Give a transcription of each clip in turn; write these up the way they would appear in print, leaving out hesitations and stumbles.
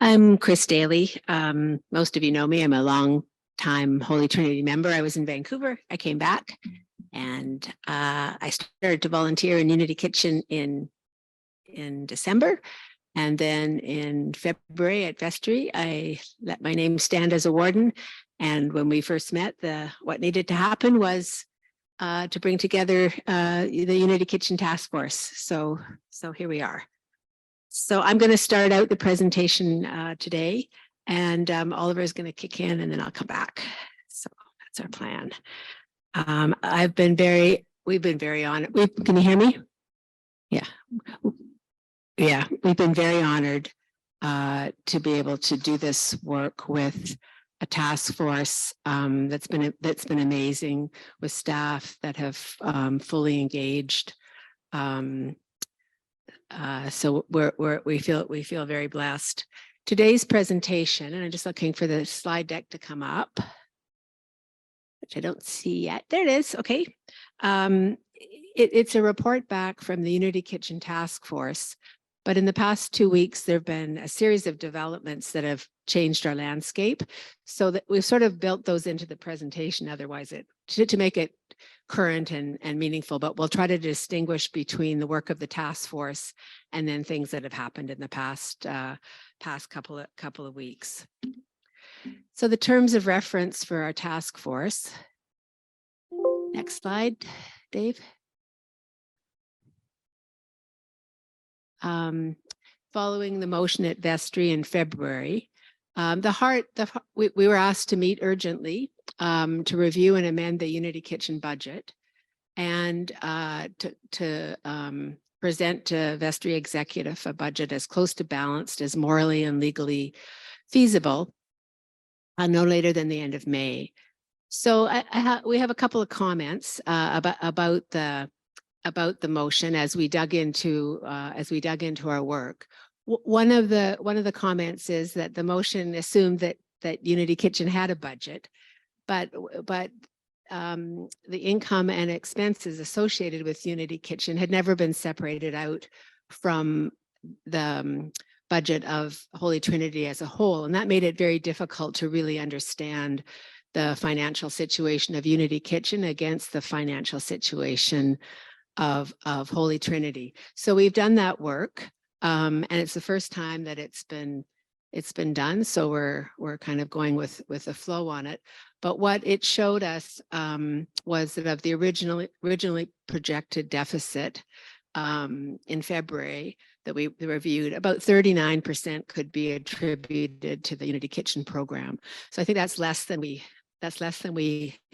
I'm Chris Daly. Most of you know me. I'm a long-time Holy Trinity member. I was in Vancouver. I came back and I started to volunteer in Unity Kitchen in December. And then in February at Vestry, I let my name stand as a warden. And when we first met, what needed to happen was to bring together the Unity Kitchen Task Force. So here we are. So I'm going to start out the presentation today, and Oliver is going to kick in, and then I'll come back. So that's our plan. We've been very honored. Can you hear me? Yeah, we've been very honored to be able to do this work with a task force that's been amazing, with staff that have fully engaged. So we feel very blessed. Today's presentation, and I'm just looking for the slide deck to come up, which I don't see yet. There it is. Okay. It's a report back from the Unity Kitchen Task Force. But in the past 2 weeks, there have been a series of developments that have changed our landscape, so that we've sort of built those into the presentation. Otherwise, to make it current and meaningful. But we'll try to distinguish between the work of the task force and then things that have happened in the past couple of weeks. So the terms of reference for our task force. Next slide, Dave. Following the motion at Vestry in February, we were asked to meet urgently to review and amend the Unity Kitchen budget and to present to Vestry Executive a budget as close to balanced as morally and legally feasible, no later than the end of May. So we have a couple of comments about the motion as we dug into our work. One of the comments is that the motion assumed that Unity Kitchen had a budget, but the income and expenses associated with Unity Kitchen had never been separated out from the budget of Holy Trinity as a whole, and that made it very difficult to really understand the financial situation of Unity Kitchen against the financial situation of Holy Trinity. So we've done that work, and it's the first time that it's been done. So we're kind of going with the flow on it. But what it showed us was that of the originally projected deficit in February that we reviewed, about 39% could be attributed to the Unity Kitchen program. So I think that's less than we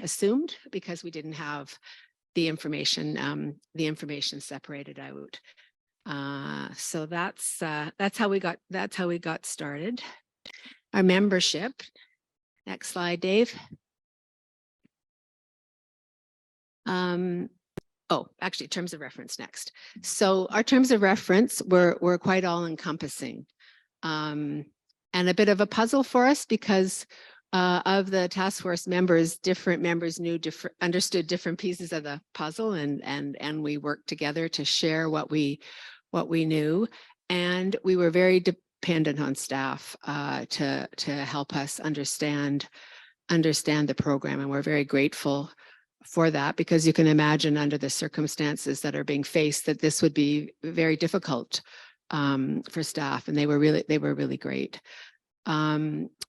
assumed, because we didn't have the information separated out. So that's how we got started. Our membership. Next slide, Dave. Actually, terms of reference next. So our terms of reference were quite all-encompassing, and a bit of a puzzle for us, because of the task force members, different members understood different pieces of the puzzle, and we worked together to share what we knew, and we were very dependent on staff to help us understand the program, and we're very grateful for that, because you can imagine under the circumstances that are being faced that this would be very difficult for staff, and they were really great.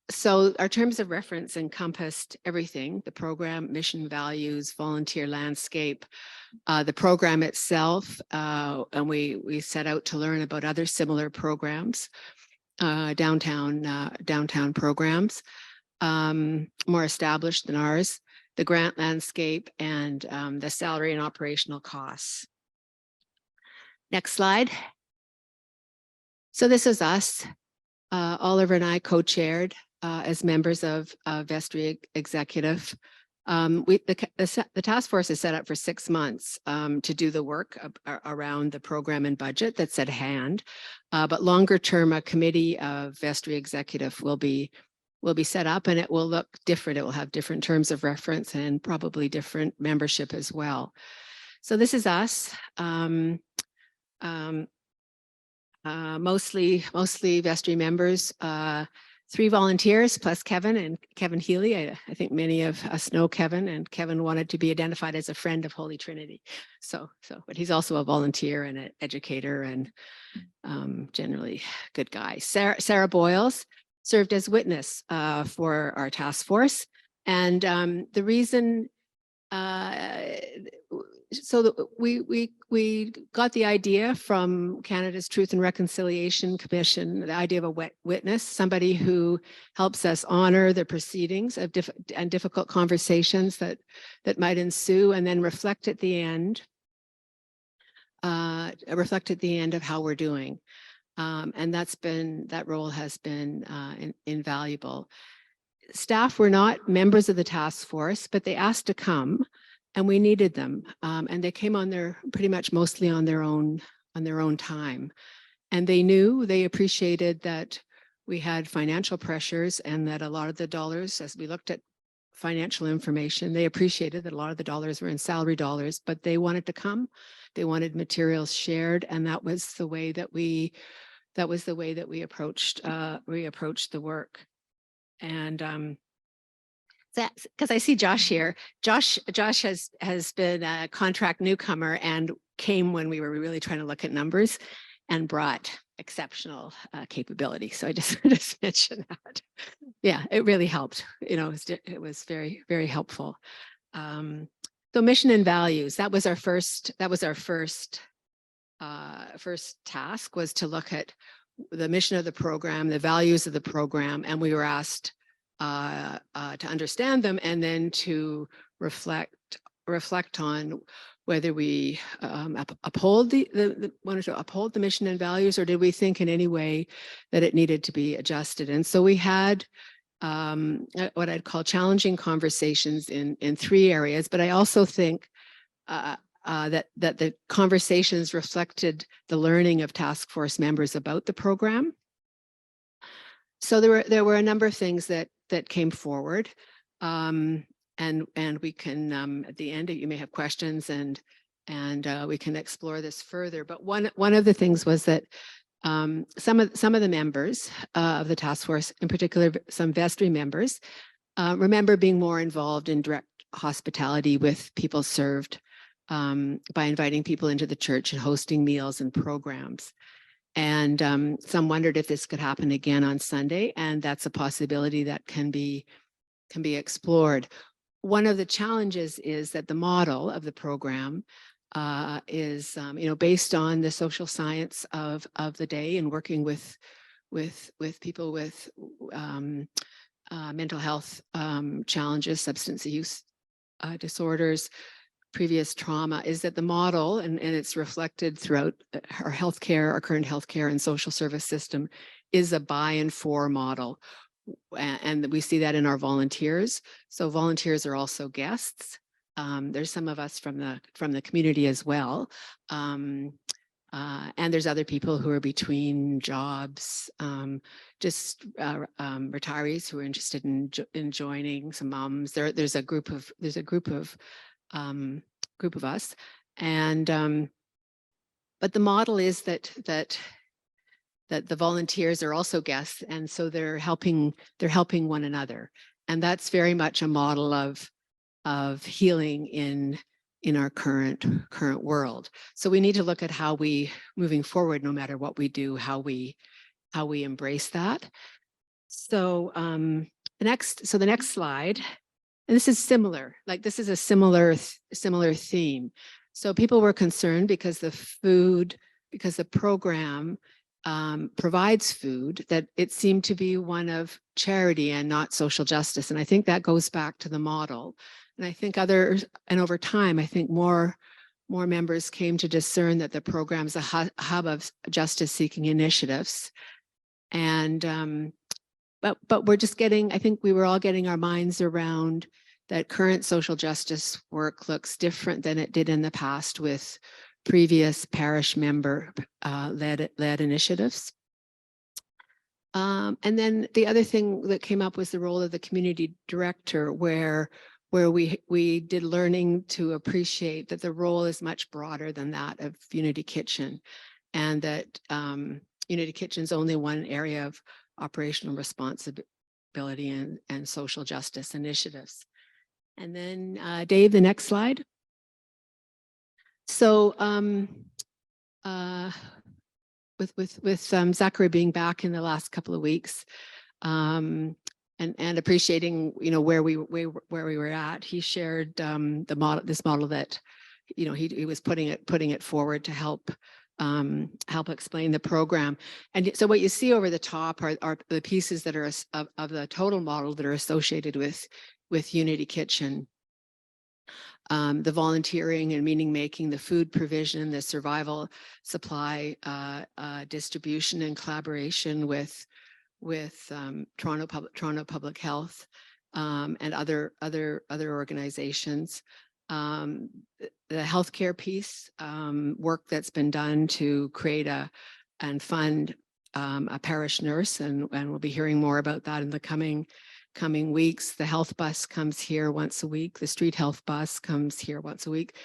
So our terms of reference encompassed everything: the program, mission, values, volunteer landscape, the program itself, and we set out to learn about other similar programs, downtown programs, more established than ours, the grant landscape, and the salary and operational costs. Next slide. So this is us. Oliver and I co-chaired as members of Vestry Executive. The task force is set up for 6 months to do the work around the program and budget that's at hand. But longer term, a committee of Vestry Executive will be set up, and it will look different. It will have different terms of reference and probably different membership as well. So this is us. mostly vestry members, 3 volunteers plus Kevin and Kevin Healy. I think many of us know Kevin, and Kevin wanted to be identified as a friend of Holy Trinity. But he's also a volunteer and an educator and generally good guy. Sarah Boyles served as witness for our task force. And the reason, we got the idea from Canada's Truth and Reconciliation Commission, the idea of a witness, somebody who helps us honor the proceedings of difficult conversations that might ensue, and then reflect at the end of how we're doing. And that role has been invaluable. Staff were not members of the task force, but they asked to come, and we needed them. And they came on pretty much mostly on their own time. And they appreciated that we had financial pressures, and that a lot of the dollars, as we looked at financial information, they appreciated that a lot of the dollars were in salary dollars, but they wanted to come. They wanted materials shared, and that was the way that we approached the work. And because I see Josh here, Josh has been a contract newcomer and came when we were really trying to look at numbers, and brought exceptional capability. So I just mention that. Yeah, it really helped. It was very, very helpful. So mission and values, that was our first task, was to look at the mission of the program, the values of the program, and we were asked to understand them, and then to reflect on whether we wanted to uphold the mission and values, or did we think in any way that it needed to be adjusted. And so we had what I'd call challenging conversations in 3 areas, but I also think that the conversations reflected the learning of task force members about the program. So there were a number of things that came forward, and we can at the end, you may have questions, and we can explore this further. But one of the things was that some of the members of the task force, in particular some vestry members, remember being more involved in direct hospitality with people served, by inviting people into the church and hosting meals and programs. And some wondered if this could happen again on Sunday, and that's a possibility that can be explored. One of the challenges is that the model of the program is based on the social science of the day, and working with people with mental health challenges, substance use disorders, previous trauma, is that the model, and it's reflected throughout our current healthcare and social service system, is a by and for model. And we see that in our volunteers. So volunteers are also guests. There's some of us from the community as well. And there's other people who are between jobs, retirees who are interested in joining, some moms. There's a group of us, and but the model is that the volunteers are also guests, and so they're helping one another, and that's very much a model of healing in our current world. So we need to look at how we, moving forward, no matter what we do, how we embrace that. So the next slide. And this is similar, this is a similar theme. So people were concerned because the program provides food, that it seemed to be one of charity and not social justice. And I think that goes back to the model. And I think over time, I think more members came to discern that the program's a hub of justice-seeking initiatives. And but we're just I think we were all getting our minds around that current social justice work looks different than it did in the past with previous parish member led initiatives. And then the other thing that came up was the role of the community director, where we did learning to appreciate that the role is much broader than that of Unity Kitchen, and that Unity Kitchen's only one area of operational responsibility and social justice initiatives. And then Dave, the next slide. So with Zachary being back in the last couple of weeks, and appreciating where we were at, he shared the model, this model that he was putting it forward to help explain the program. And so what you see over the top are the pieces that are of the total model that are associated with Unity Kitchen. The volunteering and meaning making, the food provision, the survival supply, distribution and collaboration with Toronto Public Health and other organizations. The healthcare piece, work that's been done to create and fund a parish nurse, and we'll be hearing more about that in the coming weeks. The health bus comes here once a week. The street health bus comes here once a week.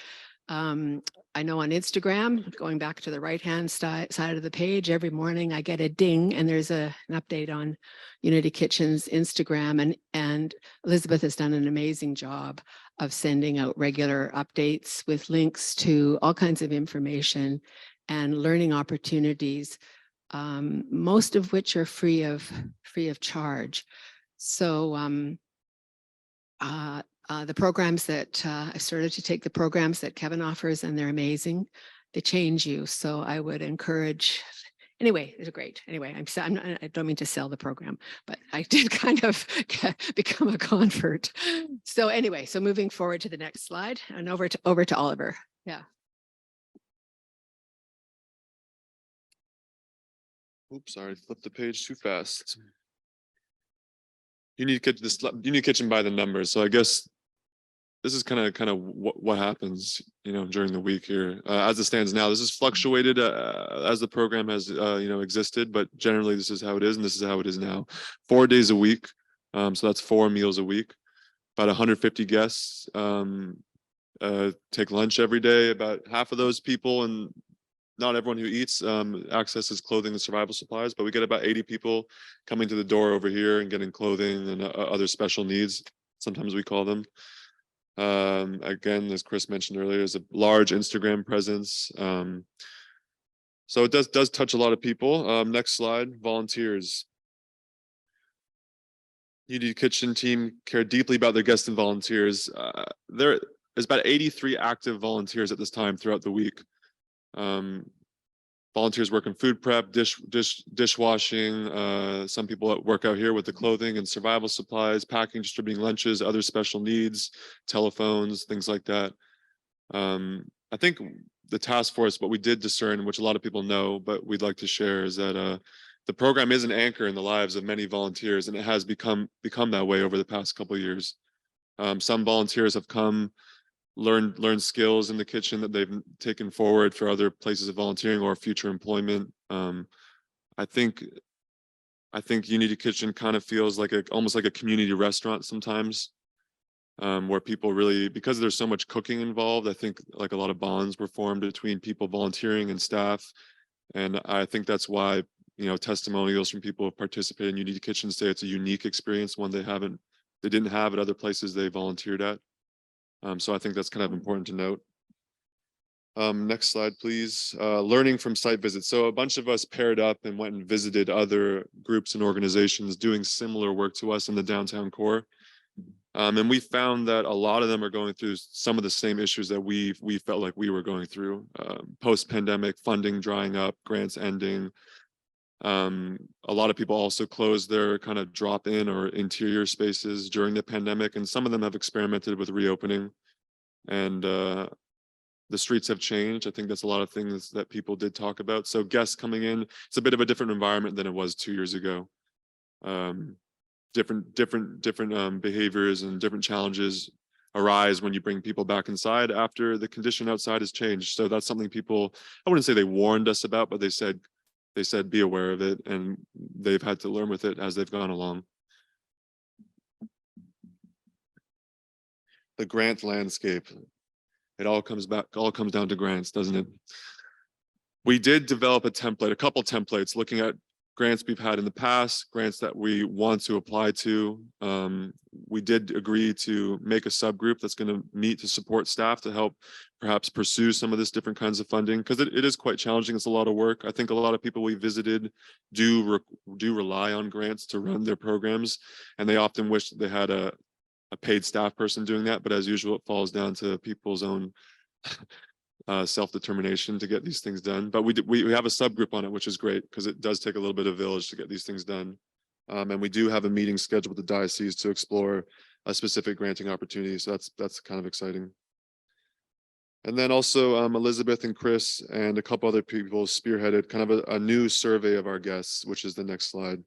I know on Instagram, going back to the right-hand side of the page, every morning I get a ding and there's an update on Unity Kitchen's Instagram, and Elizabeth has done an amazing job of sending out regular updates with links to all kinds of information and learning opportunities, most of which are free of charge. So the programs that I started to take the programs that Kevin offers, and they're amazing. They change you. So I would encourage. Anyway, they're great. Anyway, I don't mean to sell the program, but I did kind of become a convert. So anyway, so moving forward to the next slide and over to Oliver. Yeah. Oops, sorry, flipped the page too fast. You need kitchen by the numbers. So I guess this is kind of what happens, during the week here. As it stands now, this has fluctuated as the program has, existed, but generally this is how it is, and this is how it is now. 4 days a week, so that's 4 meals a week. About 150 guests take lunch every day. About half of those people, and not everyone who eats accesses clothing and survival supplies, but we get about 80 people coming to the door over here and getting clothing and other special needs, sometimes we call them. Again, as Chris mentioned earlier, there's a large Instagram presence. So it does touch a lot of people. Next slide, volunteers. Unity Kitchen team care deeply about their guests and volunteers. There is about 83 active volunteers at this time throughout the week. Volunteers work in food prep, dishwashing. Some people work out here with the clothing and survival supplies, packing, distributing lunches, other special needs, telephones, things like that. I think the task force, what we did discern, which a lot of people know, but we'd like to share, is that the program is an anchor in the lives of many volunteers, and it has become that way over the past couple of years. Some volunteers have come, learn skills in the kitchen that they've taken forward for other places of volunteering or future employment. I think Unity Kitchen kind of feels like almost like a community restaurant sometimes, where people really, because there's so much cooking involved, I think like a lot of bonds were formed between people volunteering and staff. And I think that's why, testimonials from people who participate in Unity Kitchen say it's a unique experience, one they didn't have at other places they volunteered at. So I think that's kind of important to note. Next slide, please. Learning from site visits. So a bunch of us paired up and went and visited other groups and organizations doing similar work to us in the downtown core. And we found that a lot of them are going through some of the same issues that we felt like we were going through. Post-pandemic, funding drying up, grants ending. A lot of people also closed their kind of drop-in or interior spaces during the pandemic, and some of them have experimented with reopening. And the streets have changed. I think that's a lot of things that people did talk about. So guests coming in, it's a bit of a different environment than it was 2 years ago. Different behaviors and different challenges arise when you bring people back inside after the condition outside has changed. So that's something people, I wouldn't say they warned us about, but they said be aware of it, and they've had to learn with it as they've gone along. The grant landscape. It all comes down to grants, doesn't it? We did develop a template, a couple templates, looking at grants we've had in the past, grants that we want to apply to. We did agree to make a subgroup that's going to meet to support staff to help perhaps pursue some of this different kinds of funding, because it is quite challenging. It's a lot of work. I think a lot of people we visited do rely on grants to run their programs, and they often wish that they had a paid staff person doing that. But as usual, it falls down to people's own self-determination to get these things done. But we have a subgroup on it, which is great, because it does take a little bit of village to get these things done. And we do have a meeting scheduled with the diocese to explore a specific granting opportunity. So that's kind of exciting. And then also Elizabeth and Chris and a couple other people spearheaded kind of a new survey of our guests, which is the next slide.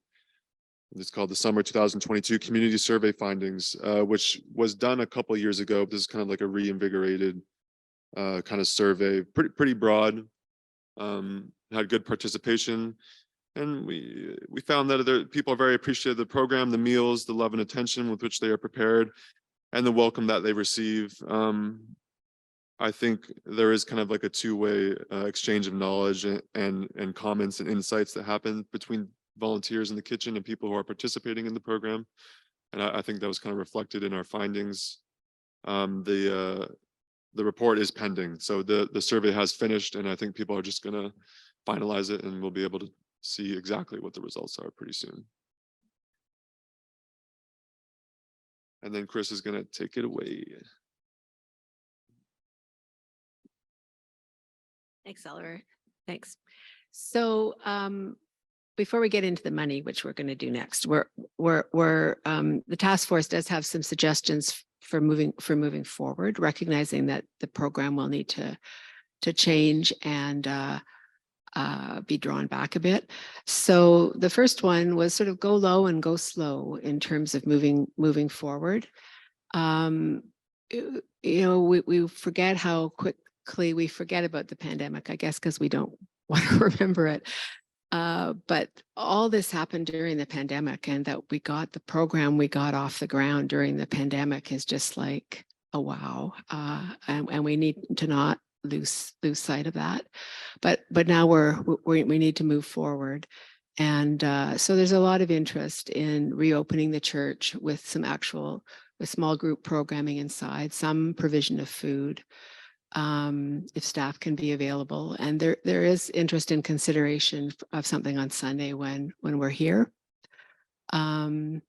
It's called the Summer 2022 Community Survey Findings, which was done a couple years ago. This is kind of like a reinvigorated kind of survey, pretty broad, had good participation. And we found that people are very appreciative of the program, the meals, the love and attention with which they are prepared, and the welcome that they receive. I think there is kind of like a two-way exchange of knowledge and comments and insights that happen between volunteers in the kitchen and people who are participating in the program. And I think that was kind of reflected in our findings. The report is pending, so the survey has finished, and I think people are just going to finalize it, and we'll be able to see exactly what the results are pretty soon. And then Chris is going to take it away. Thanks, Oliver. Thanks. So before we get into the money, which we're going to do next, the task force does have some suggestions for moving forward, recognizing that the program will need to change and be drawn back a bit. So the first one was sort of go low and go slow in terms of moving forward. We forget how quickly we forget about the pandemic, I guess, because we don't want to remember it. But all this happened during the pandemic, and that we got the program we got off the ground during the pandemic is just like a wow. And we need to not lose sight of that. But now we need to move forward. And so there's a lot of interest in reopening the church with some with small group programming inside, some provision of food, if staff can be available. And there is interest in consideration of something on Sunday when we're here. The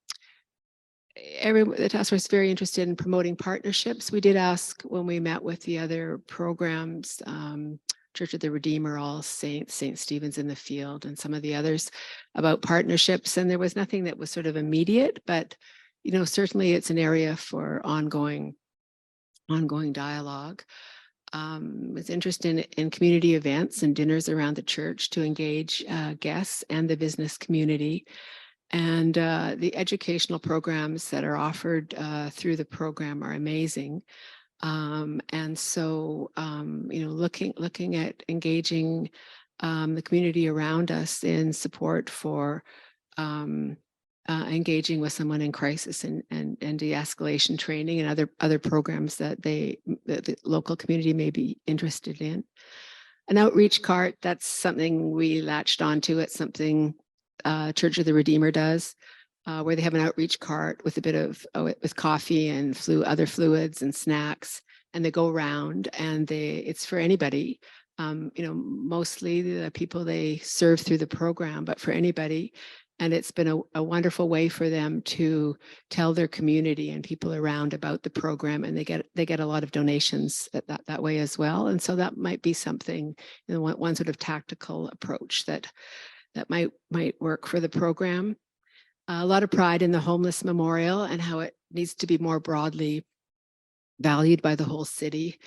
task force is very interested in promoting partnerships. We did ask when we met with the other programs, Church of the Redeemer, All Saints, St. Stephen's in the Field, and some of the others about partnerships. And there was nothing that was sort of immediate, but certainly it's an area for ongoing dialogue. Was interested in community events and dinners around the church to engage guests and the business community. And the educational programs that are offered through the program are amazing. And so, looking at engaging the community around us in support for engaging with someone in crisis and de-escalation training and other programs that the local community may be interested in. An outreach cart, that's something we latched onto. It's something Church of the Redeemer does, where they have an outreach cart with a bit of with coffee and other fluids and snacks, and they go around, and it's for anybody. Mostly the people they serve through the program, but for anybody. And it's been a wonderful way for them to tell their community and people around about the program, and they get a lot of donations that way as well. And so that might be something, one sort of tactical approach that might work for the program. A lot of pride in the homeless memorial and how it needs to be more broadly valued by the whole city.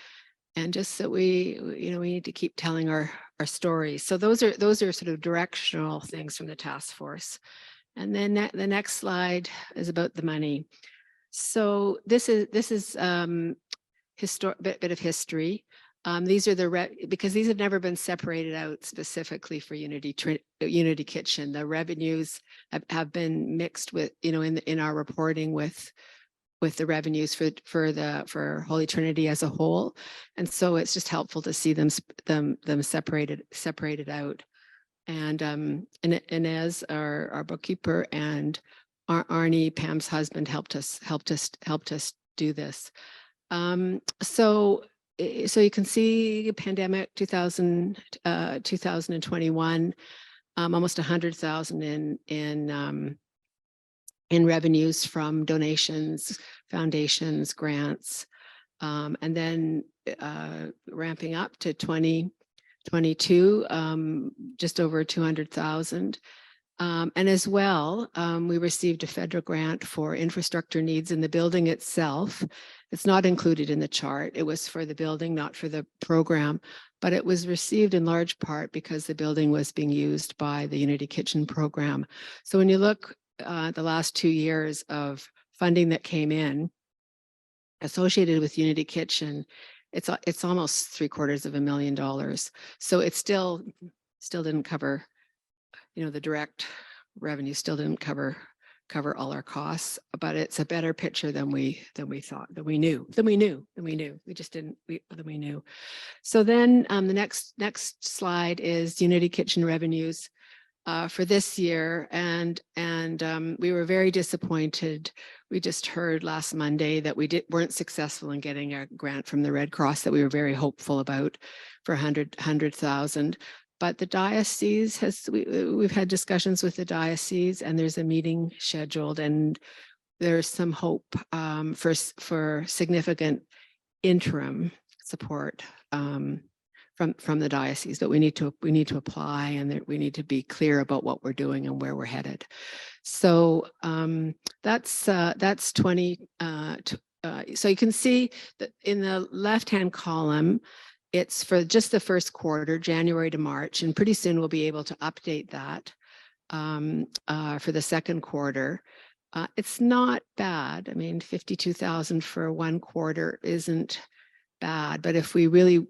And just that we need to keep telling our stories. So those are sort of directional things from the task force. And then the next slide is about the money. So this is bit of history. These are because these have never been separated out specifically for Unity Kitchen. The revenues have been mixed with, in our reporting with with the revenues for Holy Trinity as a whole. And so it's just helpful to see them separated out. And Inez, our bookkeeper, and Arnie, Pam's husband, helped us do this. So you can see pandemic 2021, almost 100,000 in revenues from donations, foundations, grants, and then ramping up to 2022, just over 200,000. And as well, we received a federal grant for infrastructure needs in the building itself. It's not included in the chart. It was for the building, not for the program, but it was received in large part because the building was being used by the Unity Kitchen program. So when you look at the last 2 years of funding that came in associated with Unity Kitchen, it's almost $750,000. So it still didn't cover, the direct revenue still didn't cover all our costs, but it's a better picture than we thought, we knew. We just didn't, we knew. So then the next slide is Unity Kitchen revenues for this year. And we were very disappointed. We just heard last Monday that we weren't successful in getting a grant from the Red Cross that we were very hopeful about for 100,000. But the diocese we've had discussions with the diocese, and there's a meeting scheduled, and there's some hope for significant interim support from the diocese, that we need to apply, and that we need to be clear about what we're doing and where we're headed. So that's 20. So you can see that in the left-hand column, it's for just the first quarter, January to March, and pretty soon we'll be able to update that for the second quarter. It's not bad. I mean, 52,000 for one quarter isn't bad, but if we really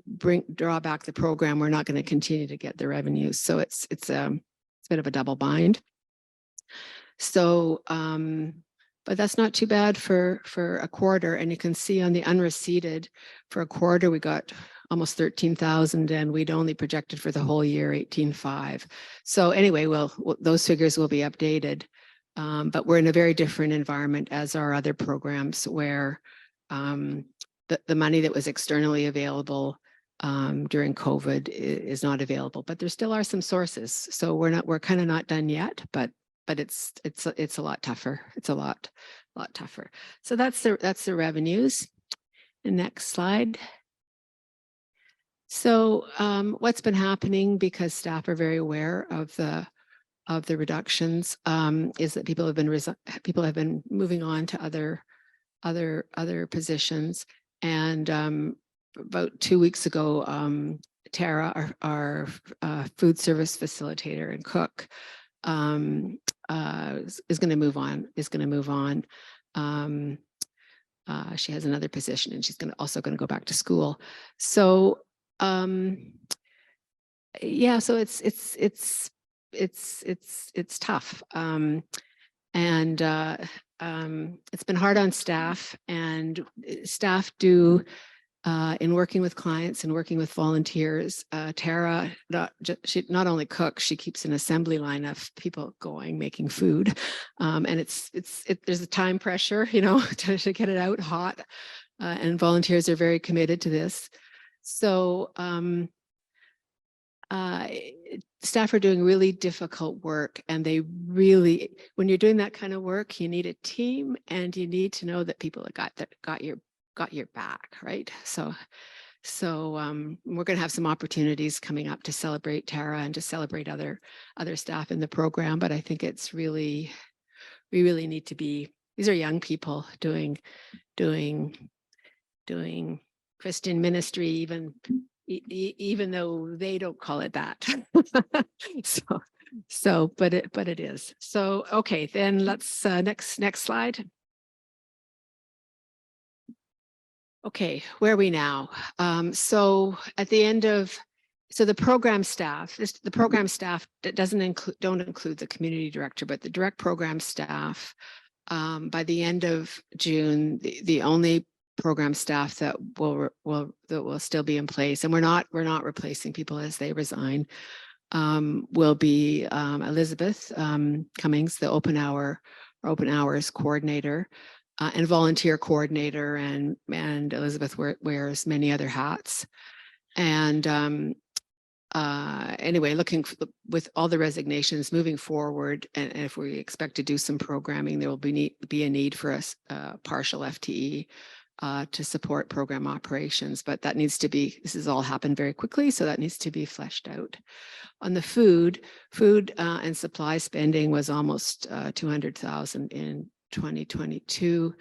draw back the program, we're not going to continue to get the revenues. So it's a bit of a double bind. So, but that's not too bad for a quarter. And you can see on the unreceipted for a quarter, we got almost 13,000, and we'd only projected for the whole year 18,500. So anyway, those figures will be updated, but we're in a very different environment as our other programs, where the money that was externally available during COVID is not available, but there still are some sources. So we're kind of not done yet, but it's a lot tougher. It's a lot tougher. So that's the revenues. The next slide. So what's been happening, because staff are very aware of the reductions, is that people have been moving on to other positions. And about 2 weeks ago, Tara, our food service facilitator and cook, is going to move on. She has another position, and she's also going to go back to school. So yeah, so it's tough, and it's been hard on staff, and staff do in working with clients and working with volunteers. Tara, she not only cooks, she keeps an assembly line of people going, making food, and there's a time pressure, to get it out hot, and volunteers are very committed to this. So staff are doing really difficult work, and when you're doing that kind of work, you need a team, and you need to know that people got your back, right? So we're going to have some opportunities coming up to celebrate Tara and to celebrate other staff in the program. But I think we really need to be, these are young people doing Christian ministry, even though they don't call it that. But it is. So okay, then let's next slide. Okay, where are we now? So at the end of, the program staff, the program staff that don't include the community director, but the direct program staff by the end of June, the only program staff that will still be in place, and we're not replacing people as they resign, will be Elizabeth Cummings, the open hours coordinator and volunteer coordinator, and Elizabeth wears many other hats. And anyway, with all the resignations moving forward, and if we expect to do some programming, there will be a need for a partial FTE to support program operations, but this has all happened very quickly, so that needs to be fleshed out. On the food and supply spending was almost 200,000 in 2022,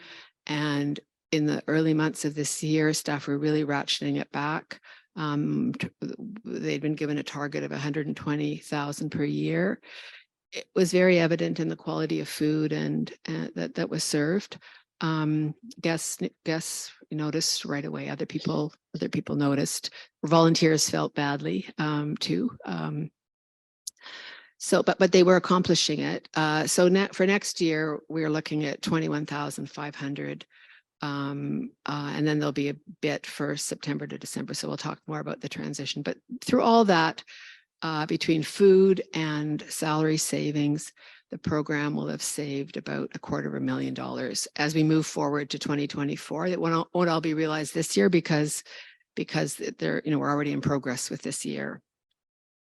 and in the early months of this year, staff were really ratcheting it back. They'd been given a target of 120,000 per year. It was very evident in the quality of food and that was served. Guests noticed right away. Other people noticed. Volunteers felt badly too. But they were accomplishing it. So for next year, we're looking at 21,500. And then there'll be a bit for September to December. So we'll talk more about the transition. But through all that, between food and salary savings, the program will have saved about $250,000 as we move forward to 2024. That won't all be realized this year because we're already in progress with this year.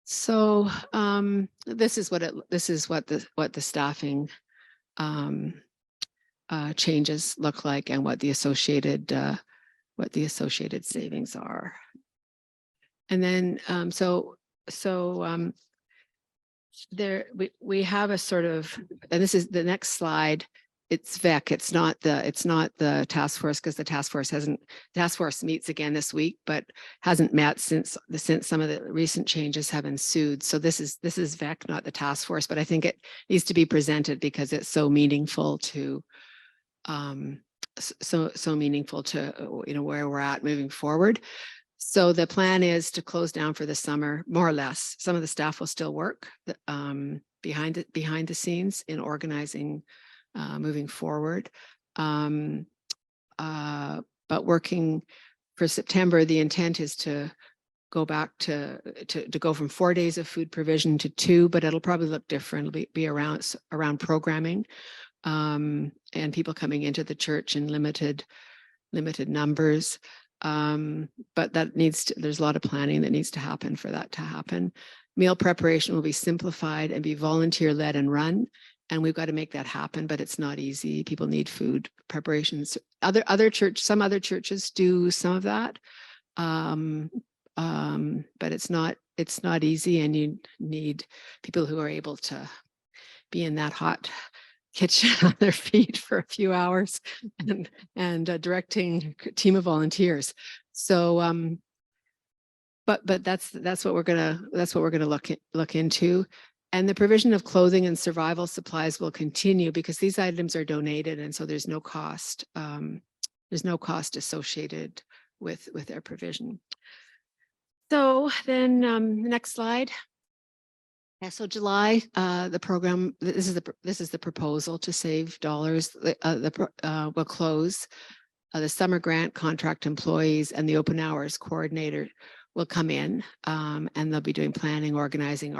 So this is what the staffing changes look like, and what the associated savings are. And then there we have a sort of, and this is the next slide. It's VEC. It's not the task force, because the task force meets again this week, but hasn't met since some of the recent changes have ensued. So this is VEC, not the task force, but I think it needs to be presented because it's so meaningful to meaningful to where we're at moving forward. So the plan is to close down for the summer, more or less. Some of the staff will still work behind the scenes in organizing moving forward. But working for September, the intent is to go back to go from 4 days of food provision to 2, but it'll probably look different. It'll be around programming and people coming into the church in limited numbers. But there's a lot of planning that needs to happen for that to happen. Meal preparation will be simplified and be volunteer led and run. And we've got to make that happen, but it's not easy. People need food preparations. Some other churches do some of that. But it's not easy, and you need people who are able to be in that hot kitchen on their feet for a few hours and directing a team of volunteers. So but that's what we're gonna look into. And the provision of clothing and survival supplies will continue because these items are donated, and so there's no cost. There's no cost associated with their provision. So then next slide. Yeah, so July, the program, this is the proposal to save dollars. Will close. The summer grant contract employees and the open hours coordinator will come in, and they'll be doing planning, organizing,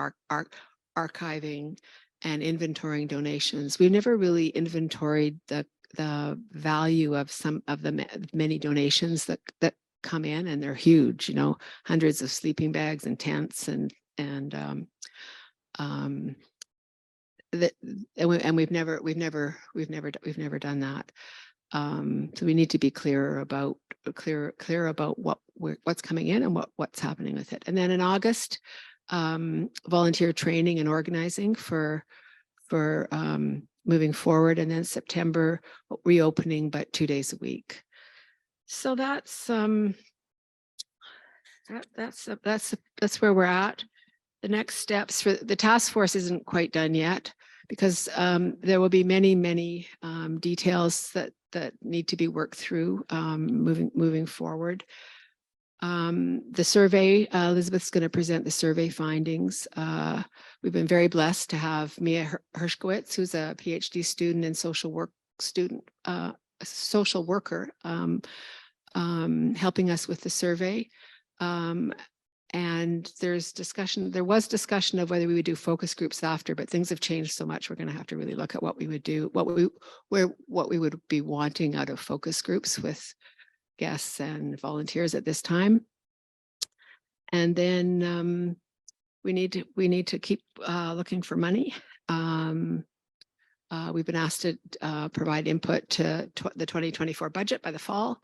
archiving, and inventorying donations. We've never really inventoried the value of some of the many donations that come in, and they're huge. Hundreds of sleeping bags and tents and we've never done that. So we need to be clear about what's coming in and what's happening with it. And then in August, volunteer training and organizing for moving forward, and then September reopening, but 2 days a week. So that's where we're at. The next steps for the task force isn't quite done yet because there will be many details that need to be worked through moving forward. The survey, Elizabeth's going to present the survey findings. We've been very blessed to have Mia Hershkowitz, who's a PhD student in social work student, a social worker, helping us with the survey. And there was discussion of whether we would do focus groups after, but things have changed so much. We're going to have to really look at what we would do, what we would be wanting out of focus groups with guests and volunteers at this time. And then we need to keep looking for money. We've been asked to provide input to the 2024 budget by the fall.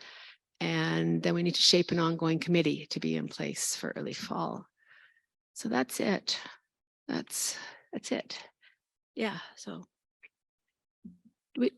And then we need to shape an ongoing committee to be in place for early fall. So that's it. That's it. Yeah. So we